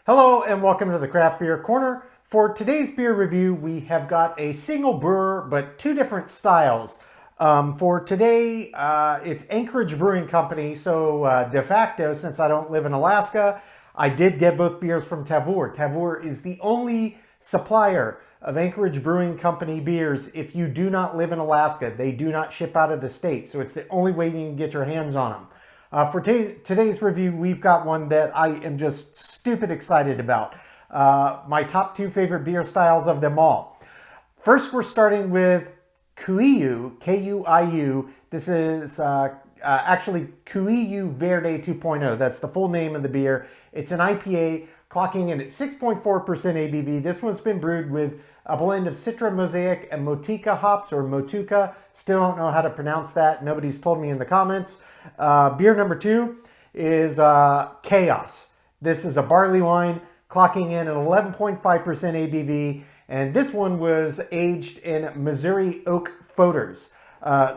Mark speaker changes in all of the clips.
Speaker 1: Hello and welcome to the Craft Beer Corner. For today's beer review, we have got a single brewer, but two different styles. For today, it's Anchorage Brewing Company, so de facto, since I don't live in Alaska, I did get both beers from Tavour. Tavour is the only supplier of Anchorage Brewing Company beers if you do not live in Alaska. They do not ship out of the state, so it's the only way you can get your hands on them. For today's review, we've got one that I am just stupid excited about. My top two favorite beer styles of them all. First, we're starting with Kuiu, K-U-I-U. This is actually Kuiu Verde 2.0. That's the full name of the beer. It's an IPA clocking in at 6.4% ABV. This one's been brewed with a blend of Citra, Mosaic, and Motueka hops, or Motueka. Still don't know how to pronounce that. Nobody's told me in the comments. Beer number two is Chaos. This is a barley wine clocking in at 11.5% ABV, and this one was aged in Missouri oak foeders.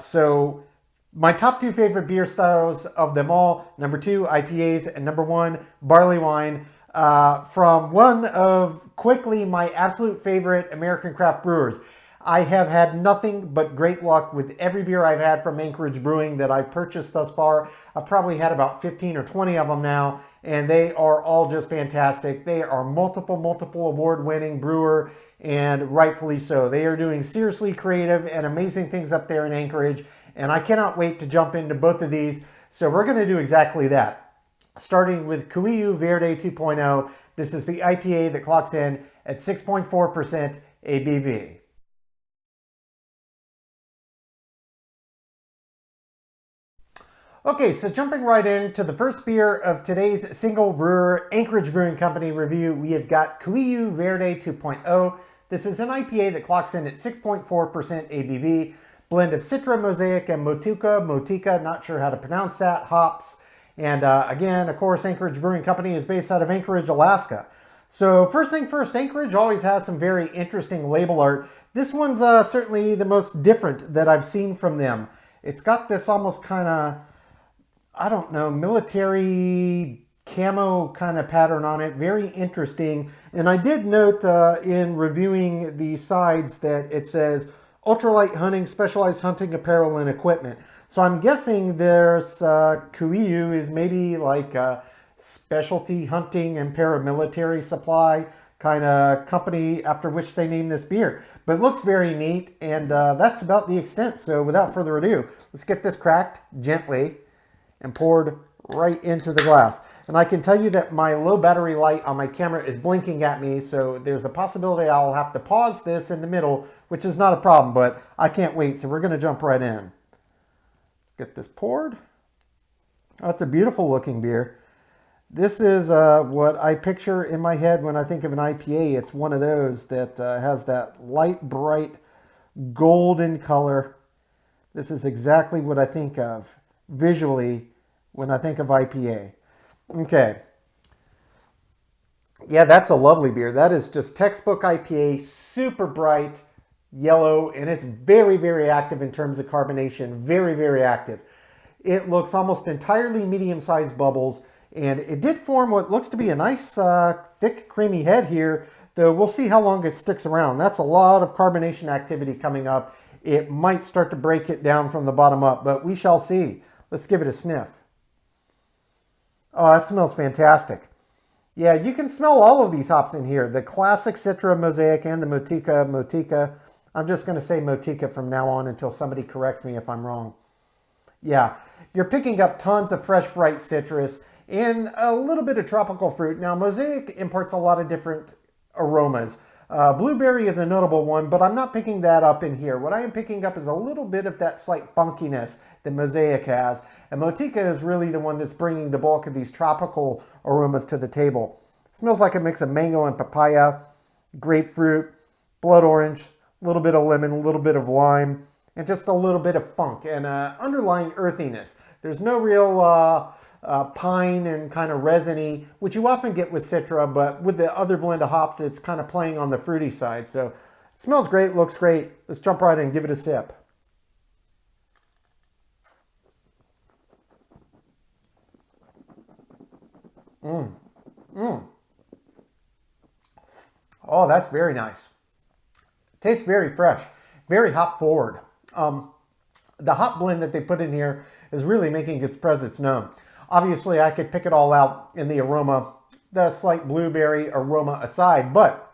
Speaker 1: So my top two favorite beer styles of them all, number two, IPAs, and number one, barley wine, from one of quickly my absolute favorite American craft brewers. I have had nothing but great luck with every beer I've had from Anchorage Brewing that I've purchased thus far. I've probably had about 15 or 20 of them now, and they are all just fantastic. They are multiple award-winning brewer, and rightfully so. They are doing seriously creative and amazing things up there in Anchorage, and I cannot wait to jump into both of these. So we're going to do exactly that. Starting with Kuiu Verde 2.0. This is the IPA that clocks in at 6.4% ABV. Okay, so jumping right into the first beer of today's single brewer Anchorage Brewing Company review, we have got Kuiu Verde 2.0. This is an IPA that clocks in at 6.4% ABV, blend of Citra, Mosaic, and Motueka, not sure how to pronounce that, hops. And again, of course, Anchorage Brewing Company is based out of Anchorage, Alaska. So first thing first, Anchorage always has some very interesting label art. This one's certainly the most different that I've seen from them. It's got this almost kind of, I don't know, military camo kind of pattern on it. Very interesting. And I did note in reviewing the sides that it says ultralight hunting, specialized hunting apparel and equipment. So I'm guessing there's Kuiu is maybe like a specialty hunting and paramilitary supply kind of company after which they named this beer. But it looks very neat, and that's about the extent. So without further ado, let's get this cracked gently and poured right into the glass. And I can tell you that my low battery light on my camera is blinking at me, so there's a possibility I'll have to pause this in the middle, which is not a problem, but I can't wait, so we're going to jump right in. Get this poured. Oh, it's a beautiful looking beer. This is what I picture in my head when I think of an IPA. It's one of those that has that light, bright, golden color. This is exactly what I think of visually when I think of IPA. Okay. Yeah, that's a lovely beer. That is just textbook IPA, super bright yellow, and it's very active in terms of carbonation. Very active. It looks almost entirely medium-sized bubbles, and it did form what looks to be a nice, thick, creamy head here, though we'll see how long it sticks around. That's a lot of carbonation activity coming up. It might start to break it down from the bottom up, but we shall see. Let's give it a sniff. Oh, that smells fantastic. Yeah, you can smell all of these hops in here. The classic Citra, Mosaic, and the Motueka. I'm just going to say Motueka from now on until somebody corrects me if I'm wrong. Yeah, you're picking up tons of fresh, bright citrus and a little bit of tropical fruit. Now, Mosaic imparts a lot of different aromas. Blueberry is a notable one, but I'm not picking that up in here. What I am picking up is a little bit of that slight funkiness that Mosaic has. And Motueka is really the one that's bringing the bulk of these tropical aromas to the table. It smells like a mix of mango and papaya, grapefruit, blood orange, a little bit of lemon, a little bit of lime, and just a little bit of funk and underlying earthiness. There's no real pine and kind of resiny, which you often get with Citra, but with the other blend of hops, it's kind of playing on the fruity side. So it smells great, looks great. Let's jump right in and give it a sip. Oh, that's very nice. Tastes very fresh, very hop forward. The hop blend that they put in here is really making its presence known. Obviously, I could pick it all out in the aroma, the slight blueberry aroma aside, but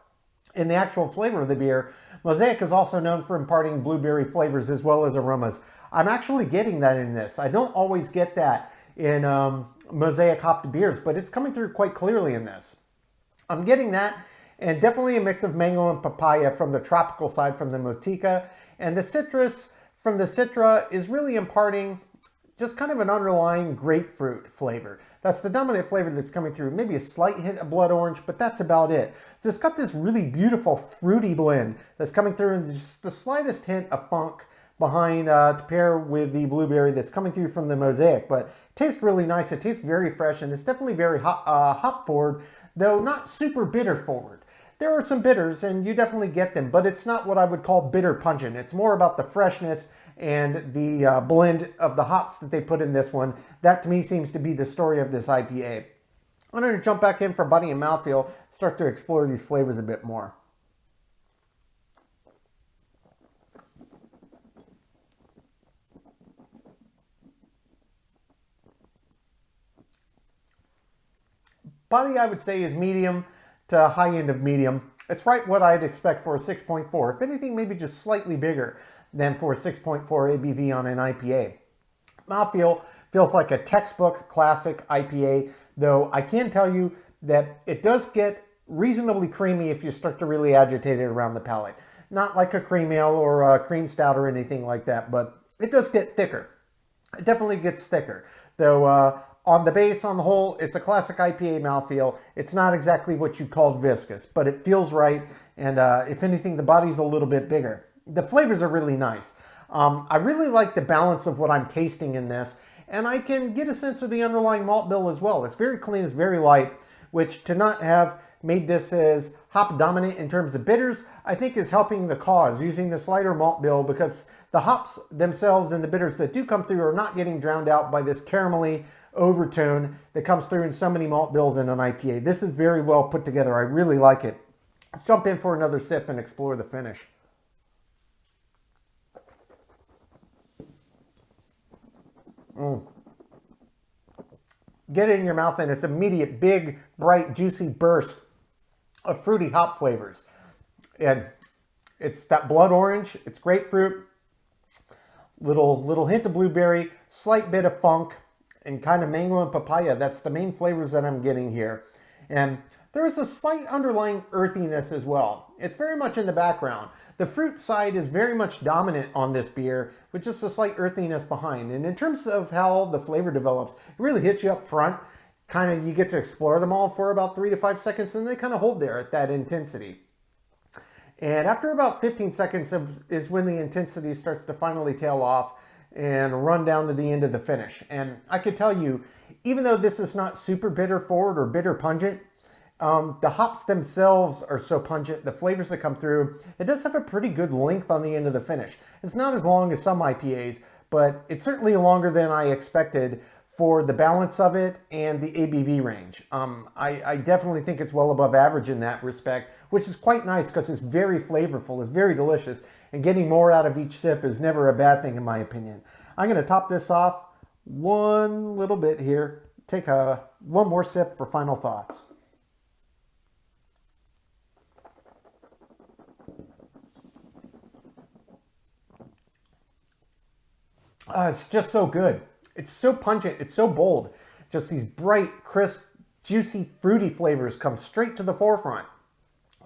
Speaker 1: in the actual flavor of the beer, Mosaic is also known for imparting blueberry flavors as well as aromas. I'm actually getting that in this. I don't always get that in Mosaic hopped beers, but it's coming through quite clearly in this. I'm getting that, and definitely a mix of mango and papaya from the tropical side from the Motica, and the citrus from the Citra is really imparting just kind of an underlying grapefruit flavor. That's the dominant flavor that's coming through. Maybe a slight hint of blood orange, but that's about it. So it's got this really beautiful fruity blend that's coming through, and just the slightest hint of funk behind to pair with the blueberry that's coming through from the Mosaic. But it tastes really nice. It tastes very fresh, and it's definitely very hop forward, though not super bitter forward. There are some bitters, and you definitely get them, but it's not what I would call bitter pungent. It's more about the freshness and the blend of the hops that they put in this one. That to me seems to be the story of this IPA. I'm going to jump back in for body and mouthfeel, start to explore these flavors a bit more. Body, I would say, is medium to high end of medium. It's right what I'd expect for a 6.4. If anything, maybe just slightly bigger than for a 6.4 ABV on an IPA. Mouthfeel feels like a textbook classic IPA, though I can tell you that it does get reasonably creamy if you start to really agitate it around the palate. Not like a cream ale or a cream stout or anything like that, but it does get thicker. It definitely gets thicker, though on the base, on the whole, it's a classic IPA mouthfeel. It's not exactly what you called viscous, but it feels right, and if anything, the body's a little bit bigger. The flavors are really nice. I really like the balance of what I'm tasting in this, and I can get a sense of the underlying malt bill as well. It's very clean, it's very light, which to not have made this as hop dominant in terms of bitters, I think is helping the cause, using this lighter malt bill, because the hops themselves and the bitters that do come through are not getting drowned out by this caramelly overtone that comes through in so many malt bills in an IPA. This is very well put together. I really like it. Let's jump in for another sip and explore the finish. Get it in your mouth and it's immediate, big, bright, juicy burst of fruity hop flavors. And it's that blood orange, it's grapefruit, little hint of blueberry, slight bit of funk, and kind of mango and papaya. That's the main flavors that I'm getting here. And there is a slight underlying earthiness as well. It's very much in the background. The fruit side is very much dominant on this beer, with just a slight earthiness behind. And in terms of how the flavor develops, it really hits you up front. Kind of, you get to explore them all for about 3 to 5 seconds, and they kind of hold there at that intensity. And after about 15 seconds is when the intensity starts to finally tail off and run down to the end of the finish. And I could tell you, even though this is not super bitter forward or bitter pungent, the hops themselves are so pungent, the flavors that come through, it does have a pretty good length on the end of the finish. It's not as long as some IPAs, but it's certainly longer than I expected for the balance of it and the ABV range. I definitely think it's well above average in that respect, which is quite nice because it's very flavorful, it's very delicious, and getting more out of each sip is never a bad thing in my opinion. I'm going to top this off one little bit here, take one more sip for final thoughts. It's just so good. It's so pungent, it's so bold. Just these bright, crisp, juicy, fruity flavors come straight to the forefront.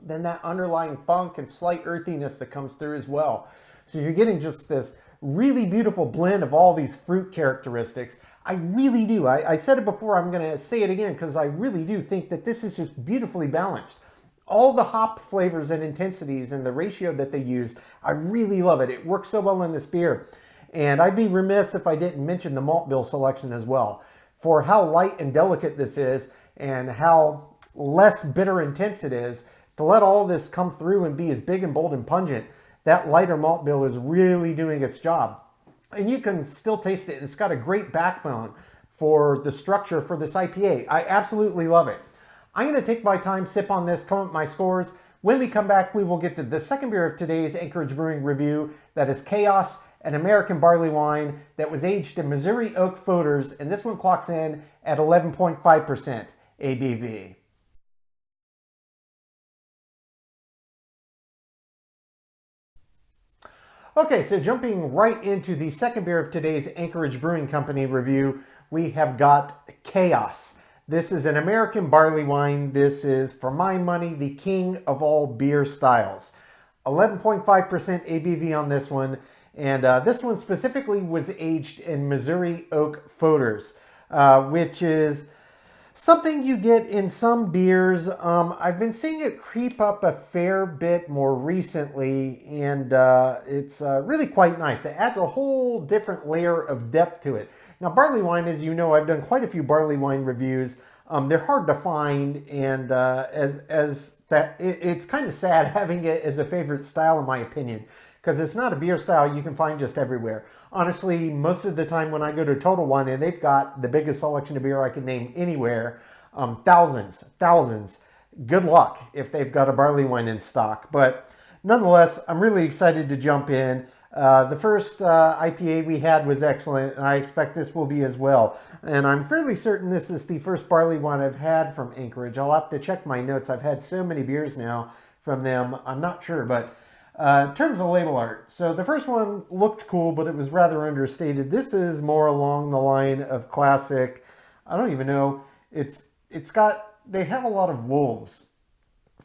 Speaker 1: Then that underlying funk and slight earthiness that comes through as well. So you're getting just this really beautiful blend of all these fruit characteristics. I really do. I said it before, I'm going to say it again because I really do think that this is just beautifully balanced. All the hop flavors and intensities and the ratio that they use, I really love it. It works so well in this beer. And I'd be remiss if I didn't mention the malt bill selection as well. For how light and delicate this is and how less bitter intense it is, to let all this come through and be as big and bold and pungent, that lighter malt bill is really doing its job. And you can still taste it. It's got a great backbone for the structure for this IPA. I absolutely love it. I'm going to take my time, sip on this, come up with my scores. When we come back, we will get to the second beer of today's Anchorage Brewing review. That is Chaos, an American barley wine that was aged in Missouri oak foeders, and this one clocks in at 11.5% ABV. Okay, so jumping right into the second beer of today's Anchorage Brewing Company review, we have got Chaos. This is an American barley wine. This is, for my money, the king of all beer styles. 11.5% ABV on this one, and this one specifically was aged in Missouri oak foeders, which is something you get in some beers. I've been seeing it creep up a fair bit more recently, and it's really quite nice. It adds a whole different layer of depth to it. Now, barley wine, as you know, I've done quite a few barley wine reviews. They're hard to find, and it's kind of sad having it as a favorite style, in my opinion, because it's not a beer style you can find just everywhere. Honestly, most of the time when I go to Total Wine and they've got the biggest selection of beer I can name anywhere, thousands, good luck if they've got a barley wine in stock. But nonetheless, I'm really excited to jump in. The first IPA we had was excellent, and I expect this will be as well. And I'm fairly certain this is the first barley wine I've had from Anchorage. I'll have to check my notes. I've had so many beers now from them, I'm not sure, but in terms of label art, so the first one looked cool, but it was rather understated. This is more along the line of classic. I don't even know. They have a lot of wolves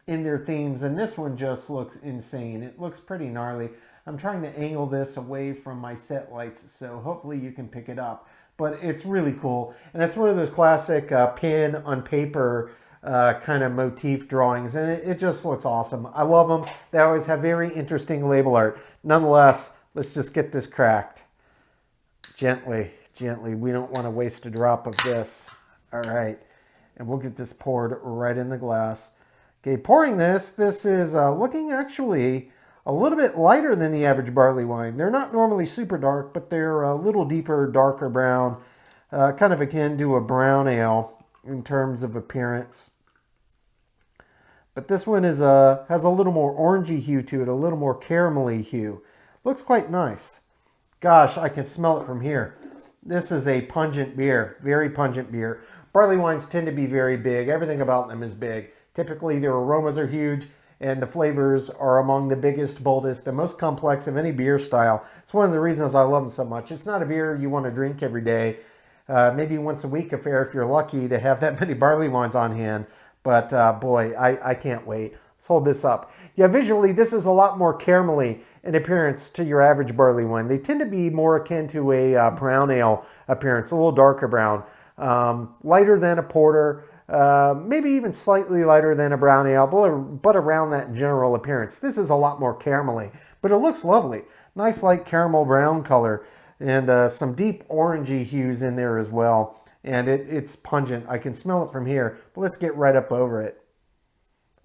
Speaker 1: in their themes, and this one just looks insane. It looks pretty gnarly. I'm trying to angle this away from my set lights, so hopefully you can pick it up. But it's really cool, and it's one of those classic pen on paper kind of motif drawings, and it just looks awesome. I love them. They always have very interesting label art. Nonetheless, let's just get this cracked. Gently. We don't want to waste a drop of this. All right. And we'll get this poured right in the glass. Okay, pouring this is looking actually a little bit lighter than the average barley wine. They're not normally super dark, but they're a little deeper, darker brown, kind of akin to a brown ale in terms of appearance. But this one has a little more orangey hue to it, a little more caramelly hue. Looks quite nice. Gosh, I can smell it from here. This is a pungent beer, very pungent beer. Barley wines tend to be very big. Everything about them is big. Typically, their aromas are huge, and the flavors are among the biggest, boldest, and most complex of any beer style. It's one of the reasons I love them so much. It's not a beer you want to drink every day. Maybe once a week affair if you're lucky to have that many barley wines on hand. But boy, I can't wait. Let's hold this up. Yeah, visually, this is a lot more caramelly in appearance to your average barley wine. They tend to be more akin to a brown ale appearance, a little darker brown. Lighter than a porter, maybe even slightly lighter than a brown ale, but around that general appearance. This is a lot more caramelly, but it looks lovely. Nice light caramel brown color, and some deep orangey hues in there as well. And it's pungent. I can smell it from here, but let's get right up over it.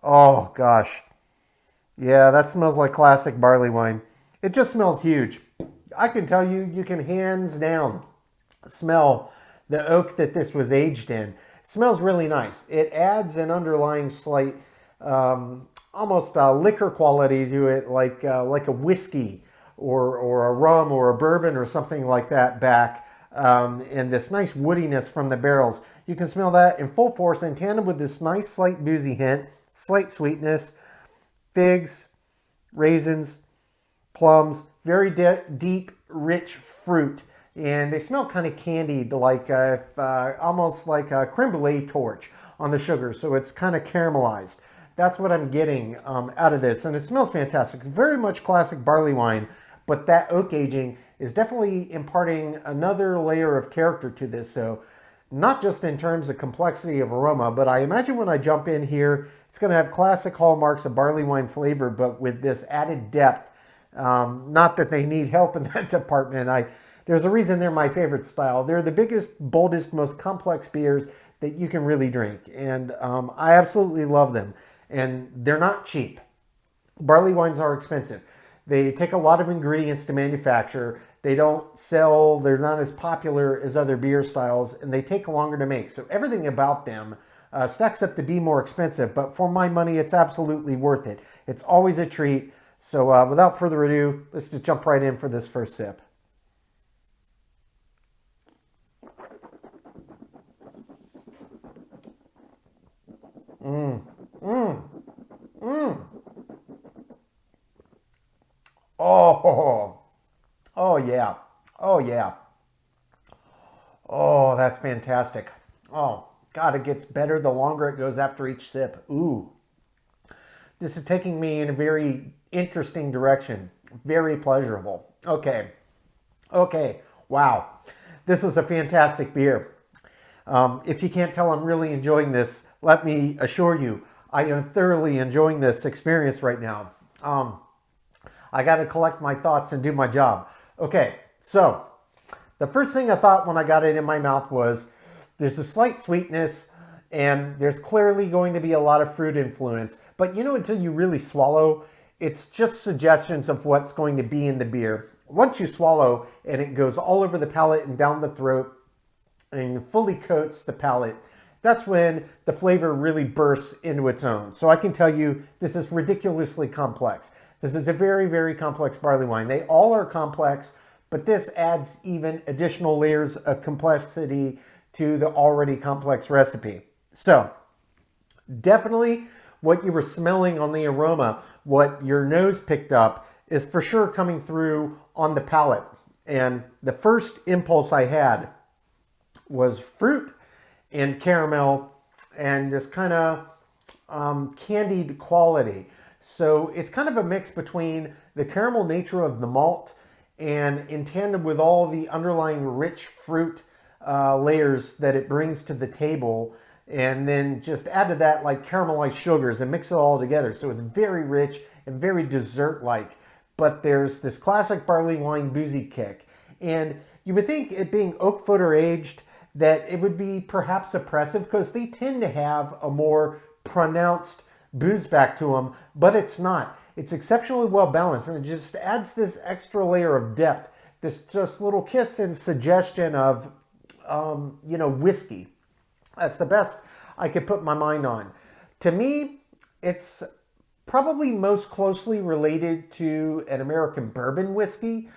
Speaker 1: Oh gosh. Yeah, that smells like classic barley wine. It just smells huge. I can tell you, you can hands down smell the oak that this was aged in. It smells really nice. It adds an underlying slight, almost liquor quality to it, like a whiskey or a rum or a bourbon or something like that back. And this nice woodiness from the barrels. You can smell that in full force in tandem with this nice slight boozy hint, slight sweetness, figs, raisins, plums, very deep, rich fruit. And they smell kind of candied, like almost like a creme brulee torch on the sugar. So it's kind of caramelized. That's what I'm getting out of this. And it smells fantastic. Very much classic barley wine, but that oak aging is definitely imparting another layer of character to this. So not just in terms of complexity of aroma, but I imagine when I jump in here, it's going to have classic hallmarks of barley wine flavor, but with this added depth. Not that they need help in that department. There's a reason they're my favorite style. They're the biggest, boldest, most complex beers that you can really drink. And I absolutely love them. And they're not cheap. Barley wines are expensive. They take a lot of ingredients to manufacture. They don't sell, they're not as popular as other beer styles, and they take longer to make. So everything about them stacks up to be more expensive, but for my money, it's absolutely worth it. It's always a treat. So without further ado, let's just jump right in for this first sip. Oh, oh yeah. Oh yeah. Oh, that's fantastic. Oh, God, it gets better the longer it goes after each sip. Ooh. This is taking me in a very interesting direction. Very pleasurable. Okay. Okay. Wow. This is a fantastic beer. If you can't tell, I'm really enjoying this. Let me assure you, I am thoroughly enjoying this experience right now. I got to collect my thoughts and do my job. Okay, so the first thing I thought when I got it in my mouth was there's a slight sweetness and there's clearly going to be a lot of fruit influence. But you know, until you really swallow, it's just suggestions of what's going to be in the beer. Once you swallow and it goes all over the palate and down the throat and fully coats the palate, that's when the flavor really bursts into its own. So I can tell you this is ridiculously complex. This is a very, very complex barley wine. They all are complex, but this adds even additional layers of complexity to the already complex recipe. So definitely what you were smelling on the aroma, what your nose picked up, is for sure coming through on the palate. And the first impulse I had was fruit and caramel and this kind of candied quality. So it's kind of a mix between the caramel nature of the malt and in tandem with all the underlying rich fruit layers that it brings to the table. And then just add to that like caramelized sugars and mix it all together. So it's very rich and very dessert-like. But there's this classic barley wine boozy kick. And you would think it being oak footer aged that it would be perhaps oppressive because they tend to have a more pronounced booze back to them, but it's not. It's exceptionally well balanced and it just adds this extra layer of depth, this just little kiss and suggestion of, you know, whiskey. That's the best I could put my mind on. To me, it's probably most closely related to an American bourbon whiskey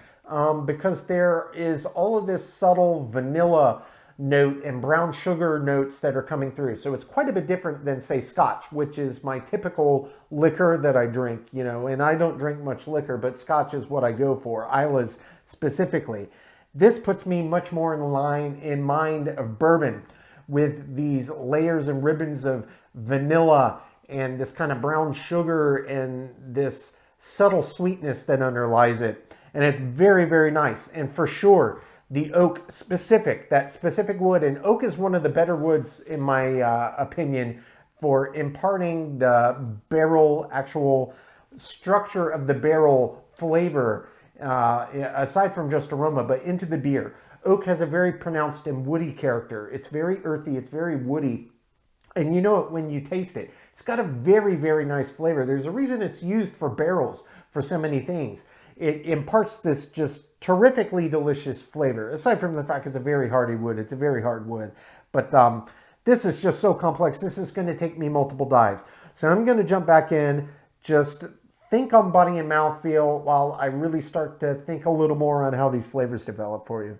Speaker 1: because there is all of this subtle vanilla note and brown sugar notes that are coming through. So it's quite a bit different than, say, Scotch, which is my typical liquor that I drink, you know, and I don't drink much liquor, but Scotch is what I go for, Islays specifically. This puts me much more in mind of bourbon with these layers and ribbons of vanilla and this kind of brown sugar and this subtle sweetness that underlies it. And it's very, very nice. And for sure, the oak specific, that specific wood, and oak is one of the better woods in my opinion for imparting the barrel, actual structure of the barrel flavor, aside from just aroma, but into the beer. Oak has a very pronounced and woody character. It's very earthy, it's very woody, and you know it when you taste it. It's got a very, very nice flavor. There's a reason it's used for barrels for so many things. It imparts this just terrifically delicious flavor. Aside from the fact it's a very hardy wood, it's a very hard wood. But this is just so complex. This is going to take me multiple dives. So I'm going to jump back in, just think on body and mouthfeel while I really start to think a little more on how these flavors develop for you.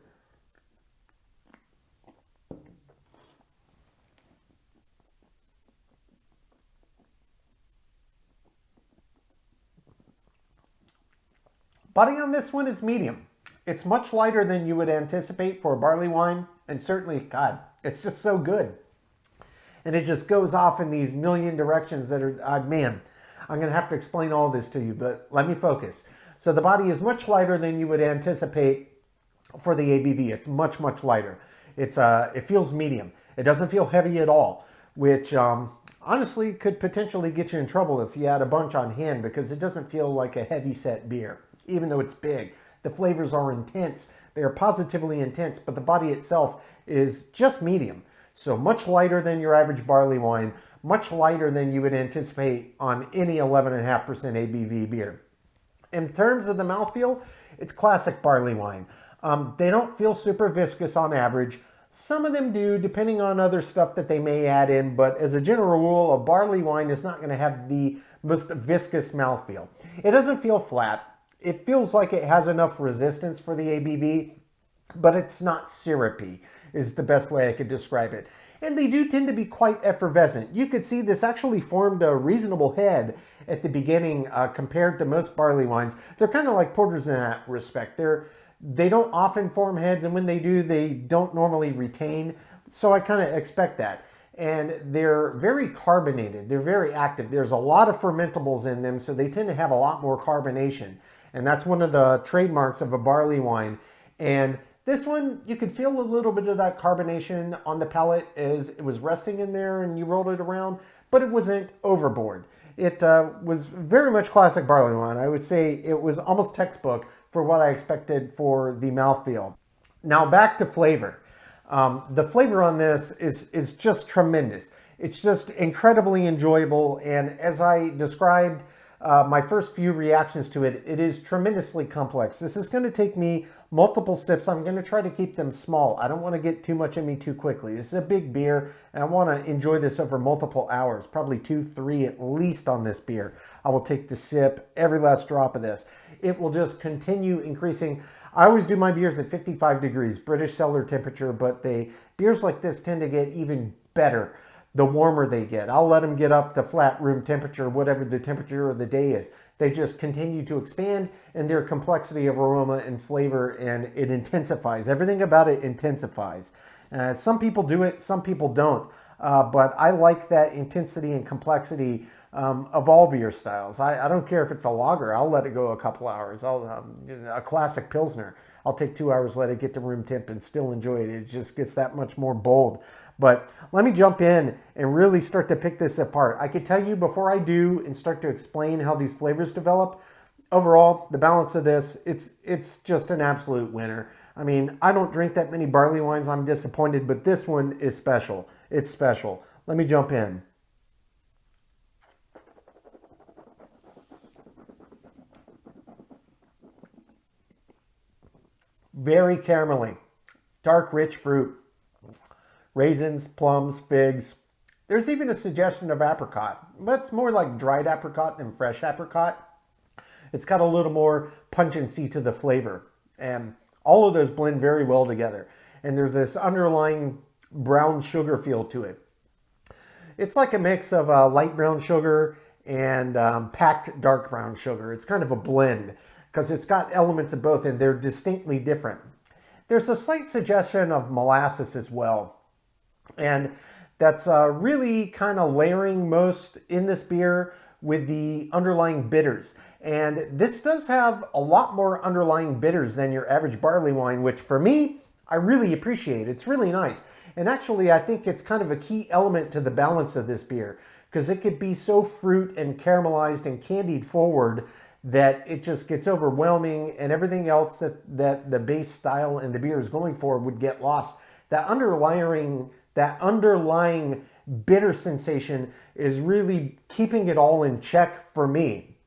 Speaker 1: Body on this one is medium. It's much lighter than you would anticipate for a barley wine, and certainly, God, it's just so good. And it just goes off in these million directions that are, man, I'm going to have to explain all this to you, but let me focus. So the body is much lighter than you would anticipate for the ABV. It's much, much lighter. It feels medium. It doesn't feel heavy at all, which honestly could potentially get you in trouble if you had a bunch on hand because it doesn't feel like a heavy set beer. Even though it's big. The flavors are intense. They are positively intense, but the body itself is just medium. So much lighter than your average barley wine, much lighter than you would anticipate on any 11.5% ABV beer. In terms of the mouthfeel, it's classic barley wine. They don't feel super viscous on average. Some of them do, depending on other stuff that they may add in, but as a general rule, a barley wine is not going to have the most viscous mouthfeel. It doesn't feel flat. It feels like it has enough resistance for the ABV, but it's not syrupy, is the best way I could describe it. And they do tend to be quite effervescent. You could see this actually formed a reasonable head at the beginning compared to most barley wines. They're kind of like porters in that respect. They don't often form heads, and when they do, they don't normally retain. So I kind of expect that. And they're very carbonated. They're very active. There's a lot of fermentables in them, so they tend to have a lot more carbonation. And that's one of the trademarks of a barley wine. And this one, you could feel a little bit of that carbonation on the palate as it was resting in there and you rolled it around, but it wasn't overboard. It was very much classic barley wine. I would say it was almost textbook for what I expected for the mouthfeel. Now back to flavor. The flavor on this is just tremendous. It's just incredibly enjoyable, and as I described my first few reactions to it, it is tremendously complex. This is going to take me multiple sips. I'm going to try to keep them small. I don't want to get too much in me too quickly. This is a big beer, and I want to enjoy this over multiple hours, probably 2, 3 at least on this beer. I will take the sip, every last drop of this. It will just continue increasing. I always do my beers at 55 degrees, British cellar temperature, but beers like this tend to get even better the warmer they get. I'll let them get up to flat room temperature, whatever the temperature of the day is. They just continue to expand in their complexity of aroma and flavor, and it intensifies. Everything about it intensifies. Some people do it, some people don't. But I like that intensity and complexity of all beer styles. I don't care if it's a lager. I'll let it go a couple hours. A classic Pilsner, I'll take 2 hours, let it get to room temp and still enjoy it. It just gets that much more bold. But let me jump in and really start to pick this apart. I could tell you before I do and start to explain how these flavors develop, overall, the balance of this, it's just an absolute winner. I mean, I don't drink that many barley wines. I'm disappointed, but this one is special. It's special. Let me jump in. Very caramelly, dark, rich fruit. Raisins, plums, figs. There's even a suggestion of apricot, but it's more like dried apricot than fresh apricot. It's got a little more pungency to the flavor, and all of those blend very well together. And there's this underlying brown sugar feel to it. It's like a mix of light brown sugar and packed dark brown sugar. It's kind of a blend because it's got elements of both, and they're distinctly different. There's a slight suggestion of molasses as well. And that's really kind of layering most in this beer with the underlying bitters. And this does have a lot more underlying bitters than your average barley wine, which for me, I really appreciate. It's really nice. And actually, I think it's kind of a key element to the balance of this beer, because it could be so fruit and caramelized and candied forward that it just gets overwhelming, and everything else that the base style and the beer is going for would get lost. That underlying bitter sensation is really keeping it all in check for me.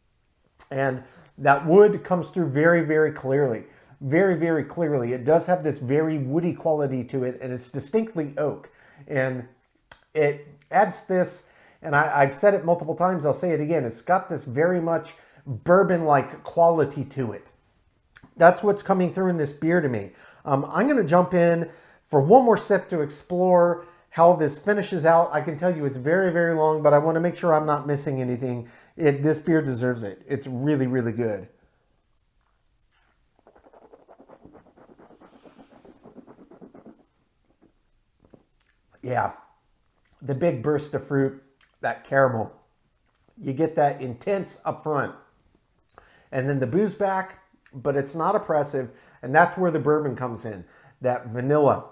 Speaker 1: And that wood comes through very, very clearly. Very, very clearly. It does have this very woody quality to it, and it's distinctly oak. And it adds this, and I've said it multiple times, I'll say it again, it's got this very much bourbon-like quality to it. That's what's coming through in this beer to me. I'm going to jump in for one more sip to explore how this finishes out. I can tell you it's very, very long, but I want to make sure I'm not missing anything. This beer deserves it. It's really, really good. Yeah, the big burst of fruit, that caramel. You get that intense up front. And then the booze back, but it's not oppressive. And that's where the bourbon comes in. That vanilla,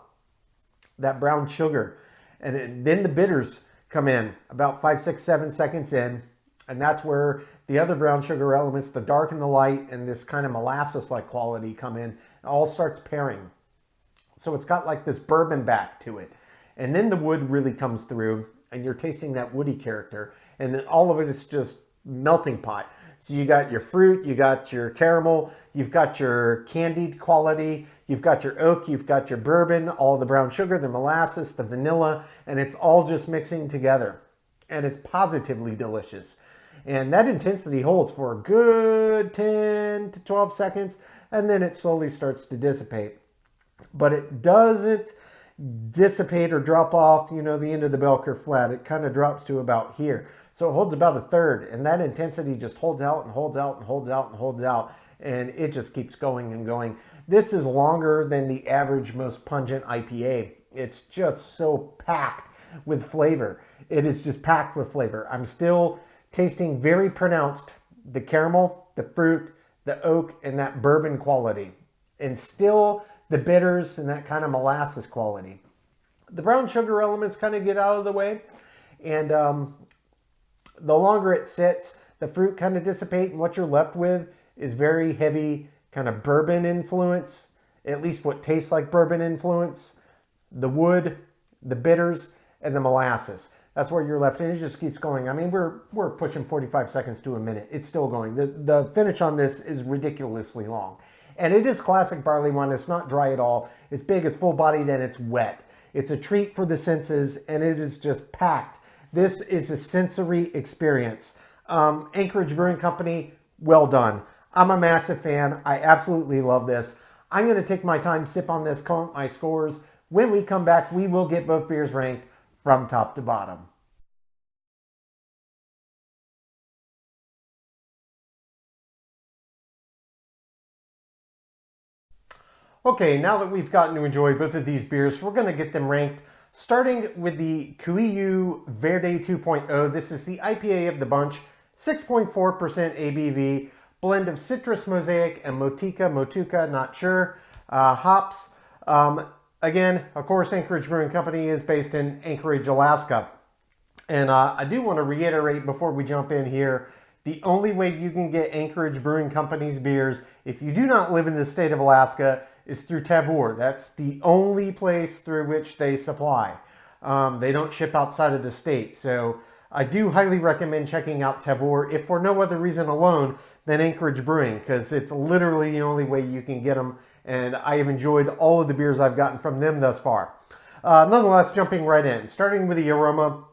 Speaker 1: that brown sugar. And then the bitters come in about 5, 6, 7 seconds in. And that's where the other brown sugar elements, the dark and the light, and this kind of molasses-like quality come in. It all starts pairing. So it's got like this bourbon back to it. And then the wood really comes through, and you're tasting that woody character. And then all of it is just melting pot. So you got your fruit, you got your caramel, you've got your candied quality, You've got your oak, you've got your bourbon, all the brown sugar, the molasses, the vanilla, and it's all just mixing together. And it's positively delicious. And that intensity holds for a good 10 to 12 seconds, and then it slowly starts to dissipate. But it doesn't dissipate or drop off, the end of the bell curve flat. It kind of drops to about here. So it holds about a third, and that intensity just holds out and holds out and holds out and holds out, and it just keeps going and going. This is longer than the average most pungent IPA. It's just so packed with flavor. It is just packed with flavor. I'm still tasting very pronounced the caramel, the fruit, the oak, and that bourbon quality. And still the bitters and that kind of molasses quality. The brown sugar elements kind of get out of the way. And the longer it sits, the fruit kind of dissipate, and what you're left with is very heavy kind of bourbon influence, at least what tastes like bourbon influence, the wood, the bitters, and the molasses. That's where you're left, and it just keeps going. I mean, we're pushing 45 seconds to a minute. It's still going. The finish on this is ridiculously long. And it is classic barley wine. It's not dry at all. It's big, it's full-bodied, and it's wet. It's a treat for the senses, and it is just packed. This is a sensory experience. Anchorage Brewing Company, well done. I'm a massive fan. I absolutely love this. I'm going to take my time, sip on this, count my scores. When we come back, we will get both beers ranked from top to bottom. Okay, now that we've gotten to enjoy both of these beers, we're going to get them ranked, starting with the Kuiu Verde 2.0. This is the IPA of the bunch, 6.4% ABV, blend of citrus, mosaic, and motueka, not sure, hops. Again, of course, Anchorage Brewing Company is based in Anchorage, Alaska. And I do want to reiterate before we jump in here, the only way you can get Anchorage Brewing Company's beers, if you do not live in the state of Alaska, is through Tavour. That's the only place through which they supply. They don't ship outside of the state. So I do highly recommend checking out Tavour, if for no other reason alone than Anchorage Brewing, because it's literally the only way you can get them. And I have enjoyed all of the beers I've gotten from them thus far. Nonetheless, jumping right in, starting with the aroma.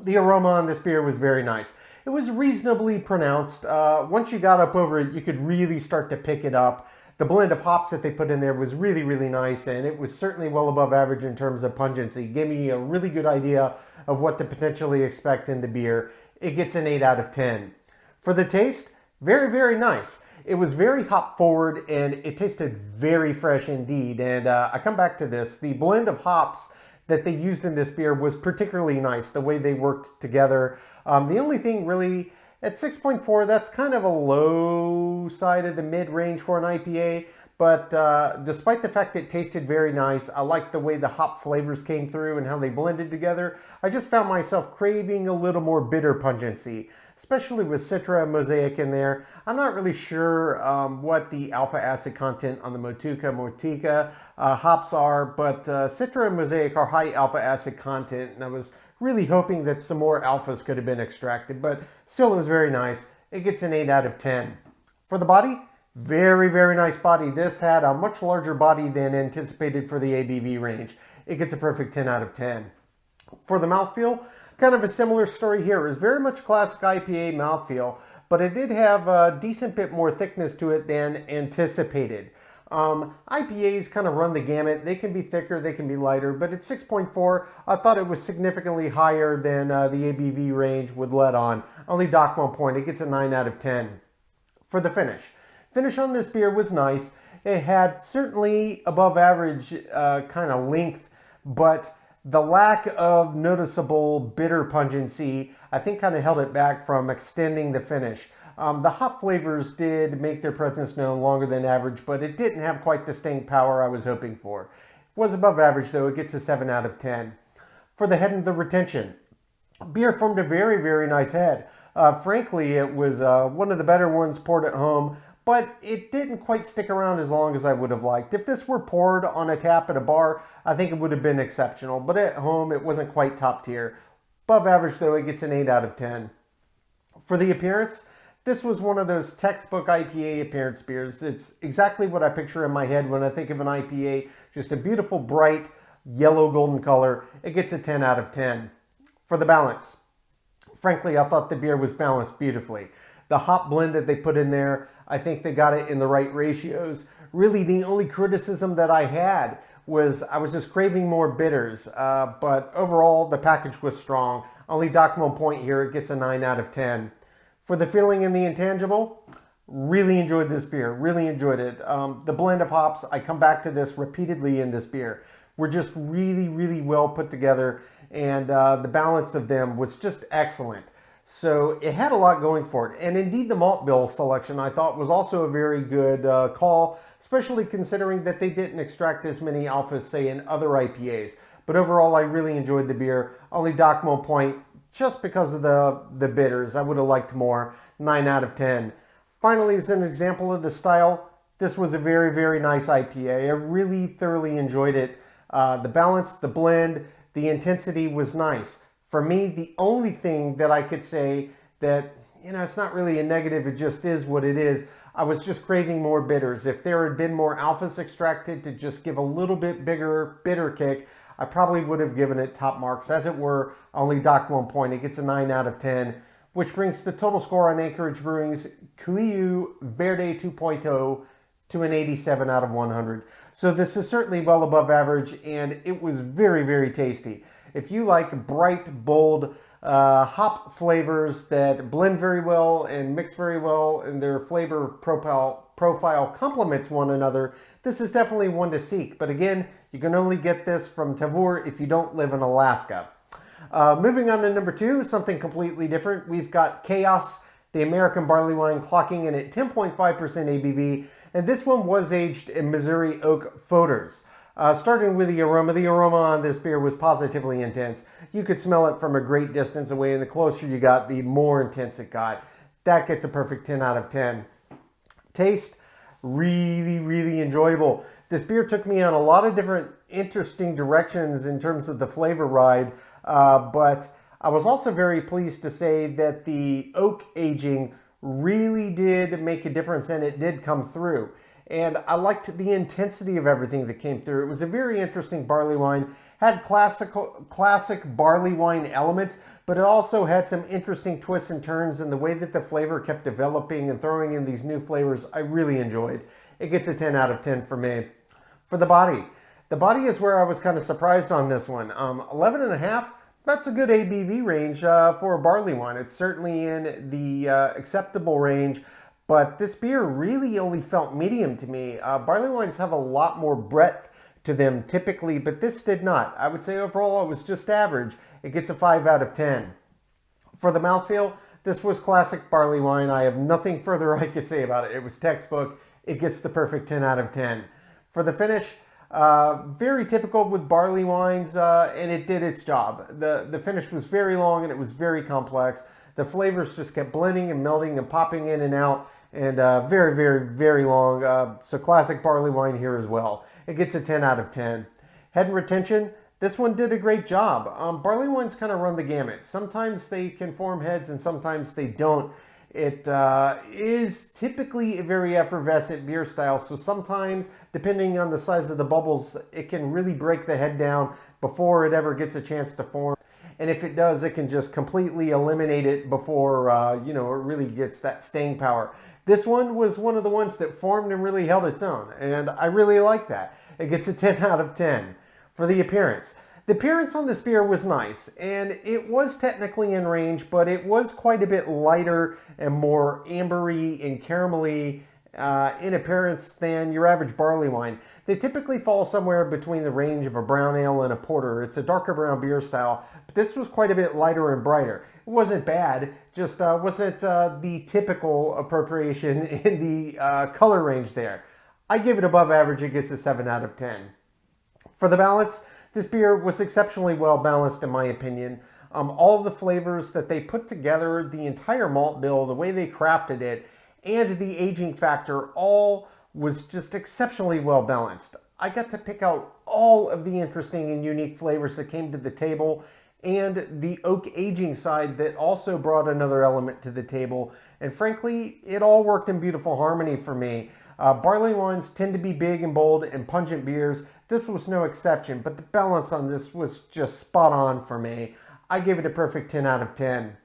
Speaker 1: The aroma on this beer was very nice. It was reasonably pronounced. Once you got up over it, you could really start to pick it up. The blend of hops that they put in there was really, really nice, and it was certainly well above average in terms of pungency. Gave me a really good idea of what to potentially expect in the beer. It gets an 8 out of 10. For the taste, very, very nice. It was very hop forward, and it tasted very fresh indeed. And I come back to this. The blend of hops that they used in this beer was particularly nice, the way they worked together. The only thing really, at 6.4, that's kind of a low side of the mid-range for an IPA. But despite the fact that it tasted very nice, I liked the way the hop flavors came through and how they blended together. I just found myself craving a little more bitter pungency, especially with Citra and Mosaic in there. I'm not really sure what the alpha acid content on the motueka hops are, but Citra and Mosaic are high alpha acid content, and I was really hoping that some more alphas could have been extracted, but still it was very nice. It gets an 8 out of 10. For the body, very, very nice body. This had a much larger body than anticipated for the ABV range. It gets a perfect 10 out of 10. For the mouthfeel, kind of a similar story here. It was very much classic IPA mouthfeel, but it did have a decent bit more thickness to it than anticipated. IPAs kind of run the gamut. They can be thicker, they can be lighter, but at 6.4, I thought it was significantly higher than the ABV range would let on. Only dock 1 point. It gets a 9 out of 10. For the finish. Finish on this beer was nice. It had certainly above average kind of length, but the lack of noticeable bitter pungency, I think, kind of held it back from extending the finish. The hop flavors did make their presence known longer than average, but it didn't have quite the staying power I was hoping for. It was above average, though. It gets a 7 out of 10. For the head and the retention, beer formed a very, very nice head. Frankly, it was one of the better ones poured at home, but it didn't quite stick around as long as I would have liked. If this were poured on a tap at a bar, I think it would have been exceptional, but at home it wasn't quite top tier. Above average, though, it gets an 8 out of 10. For the appearance, This was one of those textbook IPA appearance beers. It's exactly what I picture in my head when I think of an IPA. Just a beautiful, bright, yellow golden color. It gets a 10 out of 10. For the balance, frankly, I thought the beer was balanced beautifully. The hop blend that they put in there, I think they got it in the right ratios. Really, the only criticism that I had was I was just craving more bitters, but overall, the package was strong. Only dock 1 point here, it gets a 9 out of 10. For the feeling and the intangible, really enjoyed this beer, really enjoyed it. The blend of hops, I come back to this repeatedly in this beer, were just really, really well put together, and the balance of them was just excellent. So it had a lot going for it. And indeed, the malt bill selection I thought was also a very good call, especially considering that they didn't extract as many alphas, say, in other IPAs. But overall, I really enjoyed the beer. Only docked 1 point just because of the bitters. I would have liked more. 9 out of 10. Finally, as an example of the style, this was a very, very nice IPA. I really thoroughly enjoyed it. The balance, the blend, the intensity was nice. For me, the only thing that I could say that, it's not really a negative, it just is what it is. I was just craving more bitters. If there had been more alphas extracted to just give a little bit bigger bitter kick, I probably would have given it top marks. As it were, only docked 1 point. It gets a 9 out of 10, which brings the total score on Anchorage Brewing's Kuiu Verde 2.0 to an 87 out of 100. So this is certainly well above average, and it was very, very tasty. If you like bright, bold hop flavors that blend very well and mix very well, and their flavor profile complements one another, this is definitely one to seek. But again, you can only get this from Tavour if you don't live in Alaska. Moving on to number 2, something completely different. We've got Chaos, the American barley wine, clocking in at 10.5% ABV. And this one was aged in Missouri oak foeders. Starting with the aroma on this beer was positively intense. You could smell it from a great distance away, and the closer you got, the more intense it got. That gets a perfect 10 out of 10. Taste, really, really enjoyable. This beer took me on a lot of different interesting directions in terms of the flavor ride, but I was also very pleased to say that the oak aging really did make a difference, and it did come through. And I liked the intensity of everything that came through. It was a very interesting barley wine. Had classic barley wine elements, but it also had some interesting twists and turns, and the way that the flavor kept developing and throwing in these new flavors, I really enjoyed. It gets a 10 out of 10 for me. For the body is where I was kind of surprised on this one. 11.5, that's a good ABV range for a barley wine. It's certainly in the acceptable range. But this beer really only felt medium to me. Barley wines have a lot more breadth to them typically, but this did not. I would say overall it was just average. It gets a 5 out of 10. For the mouthfeel, this was classic barley wine. I have nothing further I could say about it. It was textbook. It gets the perfect 10 out of 10. For the finish, very typical with barley wines, and it did its job. The finish was very long and it was very complex. The flavors just kept blending and melting and popping in and out. And very, very, very long. So classic barley wine here as well. It gets a 10 out of 10. Head and retention, this one did a great job. Barley wines kind of run the gamut. Sometimes they can form heads and sometimes they don't. It is typically a very effervescent beer style. So sometimes, depending on the size of the bubbles, it can really break the head down before it ever gets a chance to form. And if it does, it can just completely eliminate it before, it really gets that staying power. This one was one of the ones that formed and really held its own, and I really like that. It gets a 10 out of 10. For the appearance on this beer was nice, and it was technically in range, but it was quite a bit lighter and more ambery and caramelly in appearance than your average barley wine. They typically fall somewhere between the range of a brown ale and a porter. It's a darker brown beer style, but this was quite a bit lighter and brighter. It wasn't bad, just wasn't the typical appropriation in the color range there. I give it above average. It gets a 7 out of 10. For the balance, this beer was exceptionally well balanced in my opinion. All of the flavors that they put together, the entire malt bill, the way they crafted it, and the aging factor all was just exceptionally well balanced. I got to pick out all of the interesting and unique flavors that came to the table, and the oak aging side that also brought another element to the table. And frankly, it all worked in beautiful harmony for me. Barley wines tend to be big and bold and pungent beers. This was no exception, but the balance on this was just spot on for me. I gave it a perfect 10 out of 10.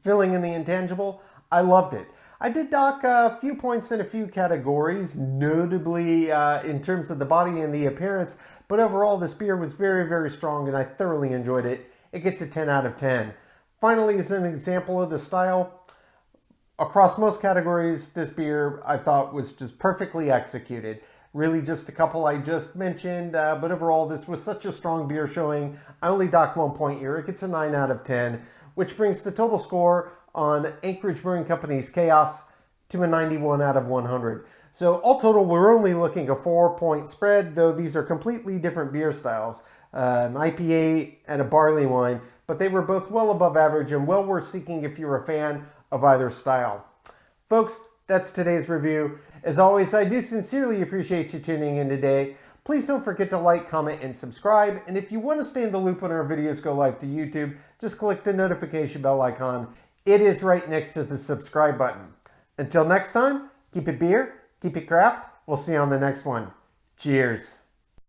Speaker 1: Filling in the intangible, I loved it. I did dock a few points in a few categories, notably in terms of the body and the appearance, but overall this beer was very, very strong and I thoroughly enjoyed it. It gets a 10 out of 10. Finally, as an example of the style, across most categories, this beer I thought was just perfectly executed. Really just a couple I just mentioned, but overall this was such a strong beer showing. I only docked 1 point here. It gets a 9 out of 10, which brings the total score on Anchorage Brewing Company's Chaos to a 91 out of 100. So all total, we're only looking at a 4-point spread, though these are completely different beer styles, an IPA and a barley wine, but they were both well above average and well worth seeking if you're a fan of either style. Folks, that's today's review. As always, I do sincerely appreciate you tuning in today. Please don't forget to like, comment, and subscribe. And if you want to stay in the loop when our videos go live to YouTube, just click the notification bell icon. It is right next to the subscribe button. Until next time, keep it beer, keep it craft. We'll see you on the next one. Cheers.